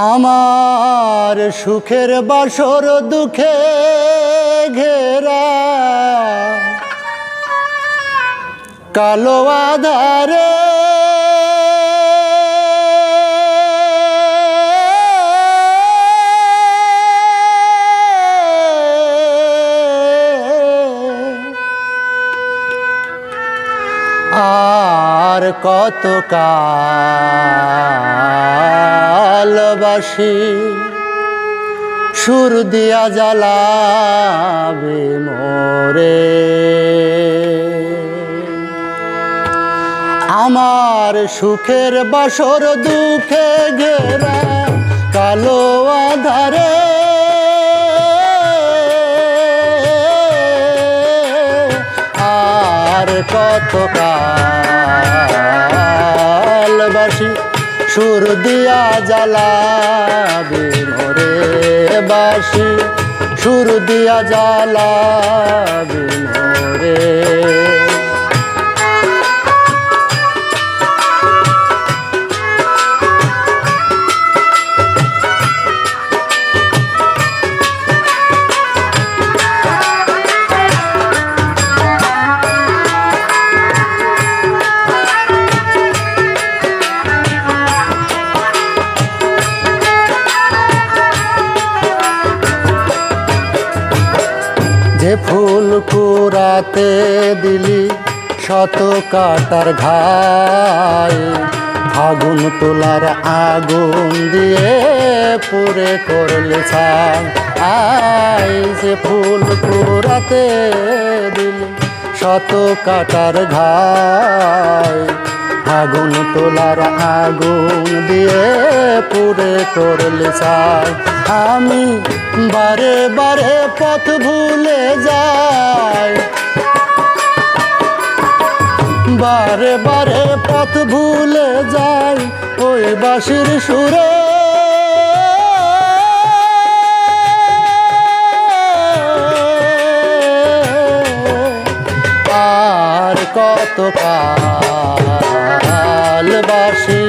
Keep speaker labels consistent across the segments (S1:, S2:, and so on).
S1: আমার সুখের বাসর দুঃখে ঘেরা কালো আধারে আর কত কালবাসি সুর দিয়া জ্বালাবে মোরে। আমার সুখের বাসর দুঃখে ঘেরা কালো আধারে আর কত কালবাসি সুর দিয়া জ্বালাবে মোরে বাসি সুর দিয়া জ্বালাবে মোরে। যে ফুল কুড়াতে দিলি শত কাটার ঘাই আগুন তোলার আগুন দিয়ে পুরে করলে ছাই। আই যে ফুল কুড়াতে দিলি শত কাটার ঘাই আগুন তোলার আগুন দিয়ে পুরে করলে ছাই। আমি বারে বারে পথ ভুলে যাই বারে বারে পথ ভুলে যাই ওই বাঁশির সুরে। আর কত কালবাসি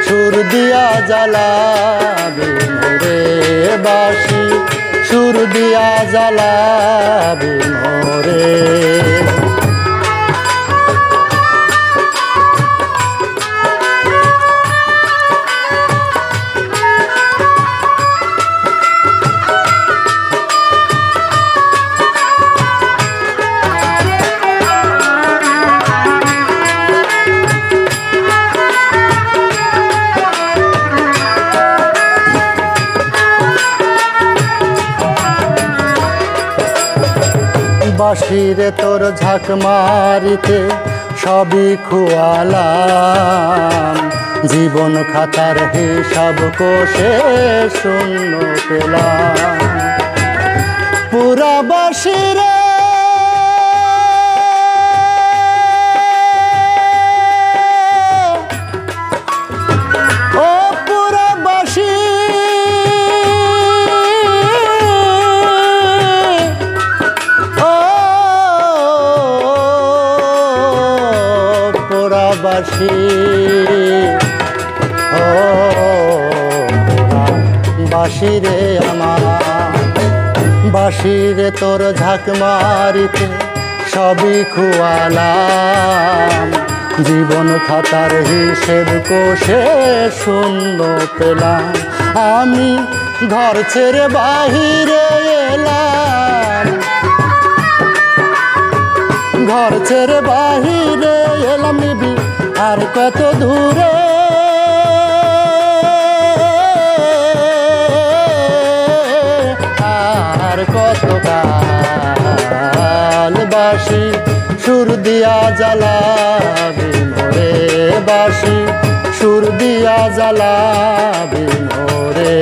S1: সুর দিয়া জ্বালাবে মোরে বাসি সুর দিয়া জ্বালাবে মোরে। বাঁশিরে তোর ঝাঁক মারিতে সবই খুয়ালাম জীবন খাতার হিসাব কোষে শূন্য পেলাম। পুরা বাঁশিরে ও পুরা বাঁশি বাঁশি ও বাঁশিরে আমার বাঁশিরে তোর ঝাঁক মারিতে সবই খুয়ালাম জীবন খাতার হিসেব কোষে শূন্য পেলাম। আমি ঘর ছেড়ে বাহিরে এলাম ঘর ছেড়ে বাহিরে এলাম নিবি আর কত দূরে। আর কত কালবাসি সুর দিয়া জ্বালাবে মোরে বাসি সুর দিয়া জ্বালাবে মোরে।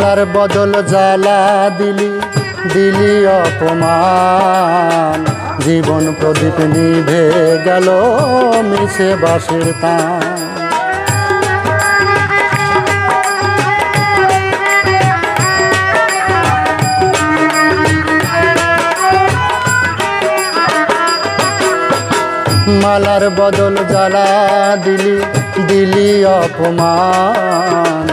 S1: মালার বদল জ্বালা দিলি দিলি অপমান, জীবন প্রদীপ নিভে গেল মিছে বাঁশির তান। মালার বদল জ্বালা দিলি দিলি অপমান,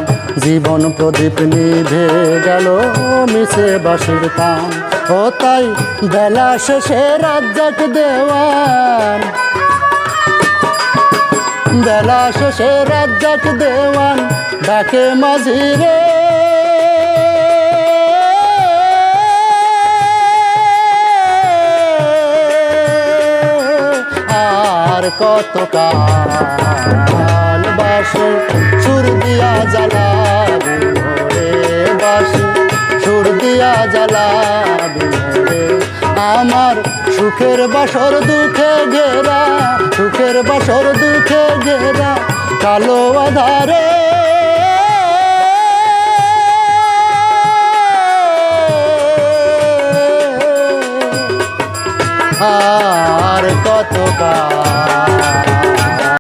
S1: জীবন প্রদীপ নিভে গেল মিছে বাঁশির তান। ও তাই বেলা শেষে রাজ্জাক দেওয়ান, বেলা শেষে রাজ্জাক দেওয়ান ডাকে মাঝি রে, আর কত কাল বাঁশি সুর দিয়া জ্বালাবি মোরে, বাঁশি সুর দিয়া জ্বালাবি মোরে। আমার সুখের বাসর দুঃখে ঘেরা, সুখের বাসর দুঃখে ঘেরা কালো আধারে